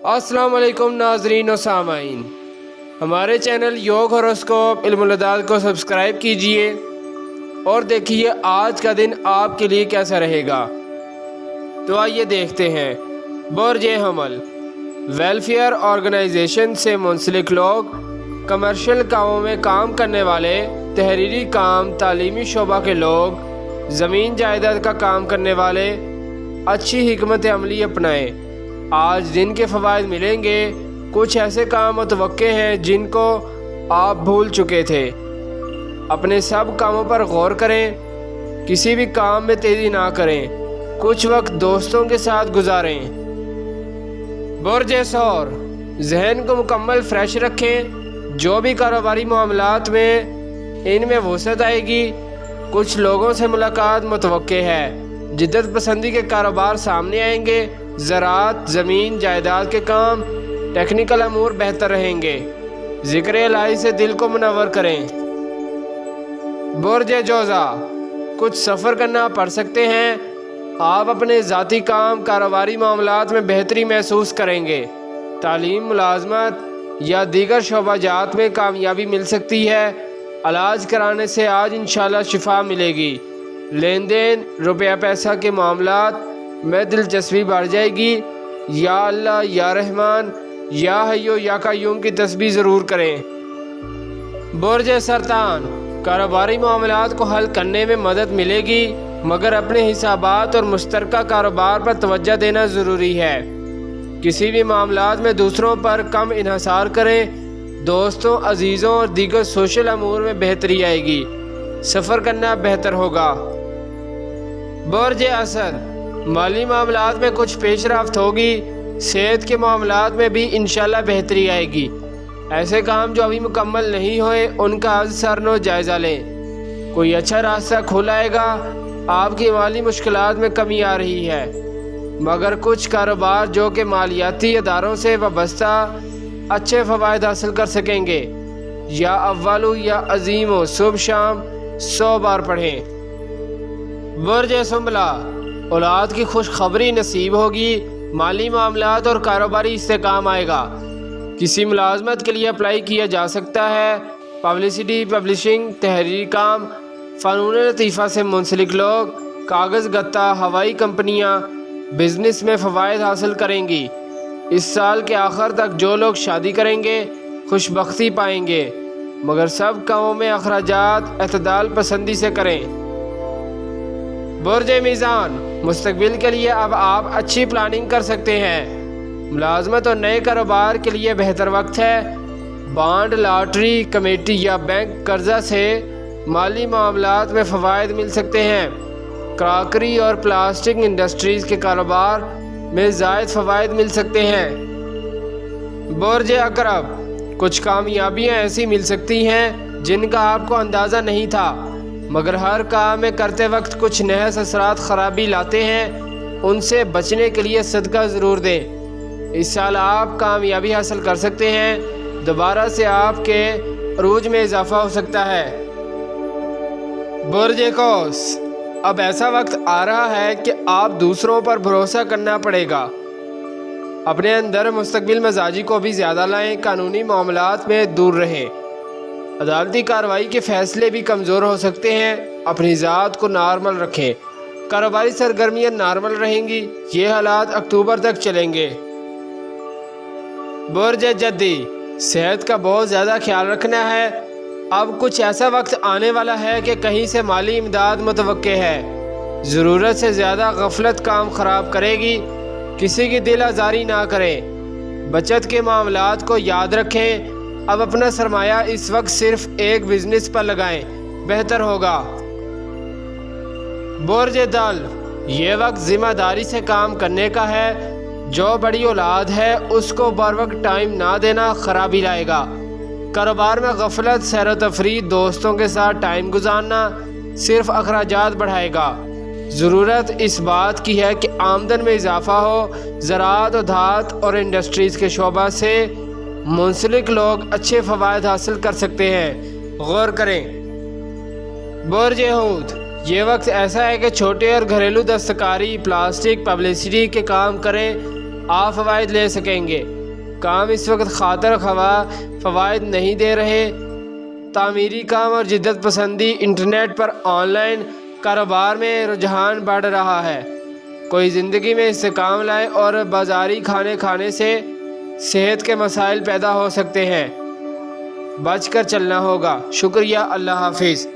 अस्सलाम वालेकुम नाजरीन और सामाइन, हमारे चैनल योग होरोस्कोप इल्मुल-अदाद को सब्सक्राइब कीजिए और देखिए आज का दिन आपके लिए कैसा रहेगा। तो आइए देखते हैं। बुर्ज हमल, वेलफेयर ऑर्गेनाइजेशन से मुंसलिक लोग, कमर्शियल कामों में काम करने वाले, तहरीरी काम, तालीमी शोबा के लोग, ज़मीन जायदाद का काम करने वाले अच्छी हिकमत अमली अपनाएं। आज दिन के फ़वाइद मिलेंगे। कुछ ऐसे काम मुतवक्के हैं जिनको आप भूल चुके थे। अपने सब कामों पर गौर करें, किसी भी काम में तेज़ी ना करें। कुछ वक्त दोस्तों के साथ गुजारें। बुर्ज सौर, जहन को मुकम्मल फ्रेश रखें। जो भी कारोबारी मामलात में इनमें वसअत आएगी। कुछ लोगों से मुलाकात मुतवक्के है। जिद्दत पसंदी के कारोबार सामने आएंगे। ज़राअत, ज़मीन जायदाद के काम, टेक्निकल अमूर बेहतर रहेंगे। ज़िक्र इलाही से दिल को मुनव्वर करें। बुर्ज जोज़ा, कुछ सफ़र करना पड़ सकते हैं। आप अपने ज़ाती काम, कारोबारी मामलात में बेहतरी महसूस करेंगे। तालीम, मुलाजमत या दीगर शोबाजात में कामयाबी मिल सकती है। इलाज कराने से आज इंशाल्लाह शिफा मिलेगी। लेन देन, रुपया पैसा के मामलात में दिलचस्पी बढ़ जाएगी। या अल्लाह, या रहमान, या हय्यो या कय्यूम की तस्बीह ज़रूर करें। बुर्ज सरतान, कारोबारी मामलात को हल करने में मदद मिलेगी, मगर अपने हिसाबात और मुश्तरका कारोबार पर तवज्जो देना ज़रूरी है। किसी भी मामलात में दूसरों पर कम इन्हसार करें। दोस्तों, अजीज़ों और दीगर सोशल अमूर में बेहतरी आएगी। सफ़र करना बेहतर होगा। बुर्ज असद, माली मामलात में कुछ पेशरफ्त होगी। सेहत के मामलात में भी इंशाल्लाह बेहतरी आएगी। ऐसे काम जो अभी मुकम्मल नहीं हुए उनका आज सरनो जायज़ा लें। कोई अच्छा रास्ता खुल आएगा। आपकी माली मुश्किलात में कमी आ रही है, मगर कुछ कारोबार जो कि मालियाती इदारों से वाबस्ता अच्छे फ़वाइद हासिल कर सकेंगे। या अव्वलु या अजीमो, सुबह शाम 100 बार पढ़ें। बुर्ज सुंबला, औलाद की खुशखबरी नसीब होगी। माली मामलात और कारोबारी इस्तेकाम आएगा। किसी मुलाजमत के लिए अप्लाई किया जा सकता है। पब्लिसिटी, पब्लिशिंग, तहरीरी काम, फ़नून लतीफ़ा से मुंसलिक लोग, कागज़ गत्ता, हवाई कंपनियां बिजनेस में फ़वाइद हासिल करेंगी। इस साल के आखिर तक जो लोग शादी करेंगे खुशबख्ती पाएंगे, मगर सब कामों में अखराजात एतदाल पसंदी से करें। बुर्ज मीज़ान, मुस्तकबिल के लिए अब आप अच्छी प्लानिंग कर सकते हैं। मुलाजमत और नए कारोबार के लिए बेहतर वक्त है। बॉन्ड, लॉटरी, कमेटी या बैंक कर्जा से माली मामलात में फ़वाइद मिल सकते हैं। क्रॉकरी और प्लास्टिक इंडस्ट्रीज़ के कारोबार में ज़ायद फ़वाइद मिल सकते हैं। बुर्ज अकरब, कुछ कामयाबियाँ ऐसी मिल सकती हैं जिनका आपको अंदाज़ा नहीं था, मगर हर काम में करते वक्त कुछ नहस असरात ख़राबी लाते हैं। उनसे बचने के लिए सदका ज़रूर दें। इस साल आप कामयाबी हासिल कर सकते हैं। दोबारा से आपके अरूज में इजाफ़ा हो सकता है। बुर्ज कौस, अब ऐसा वक्त आ रहा है कि आप दूसरों पर भरोसा करना पड़ेगा। अपने अंदर मुस्तकबिल मिजाजी को भी ज़्यादा लाएं। कानूनी मामलात में दूर रहें। अदालती कार्रवाई के फ़ैसले भी कमज़ोर हो सकते हैं। अपनी ज़ात को नॉर्मल रखें। कारोबारी सरगर्मियाँ नॉर्मल रहेंगी। ये हालात अक्टूबर तक चलेंगे। बुर्ज जद्दी, सेहत का बहुत ज़्यादा ख्याल रखना है। अब कुछ ऐसा वक्त आने वाला है कि कहीं से माली इमदाद मुतवक्के है। ज़रूरत से ज़्यादा गफलत काम ख़राब करेगी। किसी की दिल आज़ारी ना करें। बचत के मामलात को याद रखें। अब अपना सरमाया इस वक्त सिर्फ एक बिजनेस पर लगाएं, बेहतर होगा। बुर्ज दल, ये वक्त ज़िम्मेदारी से काम करने का है। जो बड़ी औलाद है उसको बर वक्त टाइम ना देना खराबी लाएगा। कारोबार में गफलत, सैर व तफरीह, दोस्तों के साथ टाइम गुजारना सिर्फ अखराजात बढ़ाएगा। ज़रूरत इस बात की है कि आमदन में इजाफ़ा हो। ज़राअत और धात और इंडस्ट्रीज़ के शोबा से मुंसलिक लोग अच्छे फ़वाइद हासिल कर सकते हैं। गौर करें। बुर्ज हूत, ये वक्त ऐसा है कि छोटे और घरेलू दस्तकारी, प्लास्टिक, पब्लिसिटी के काम करें। آپ فوائد لے سکیں گے۔ کام اس وقت خاطر خواہ فوائد نہیں دے رہے۔ تعمیری کام اور جدت پسندی انٹرنیٹ پر آن لائن کاروبار میں رجحان بڑھ رہا ہے۔ کوئی زندگی میں استحکام لائے اور بازاری کھانے کھانے سے صحت کے مسائل پیدا ہو سکتے ہیں۔ بچ کر چلنا ہوگا۔ شکریہ، اللہ حافظ۔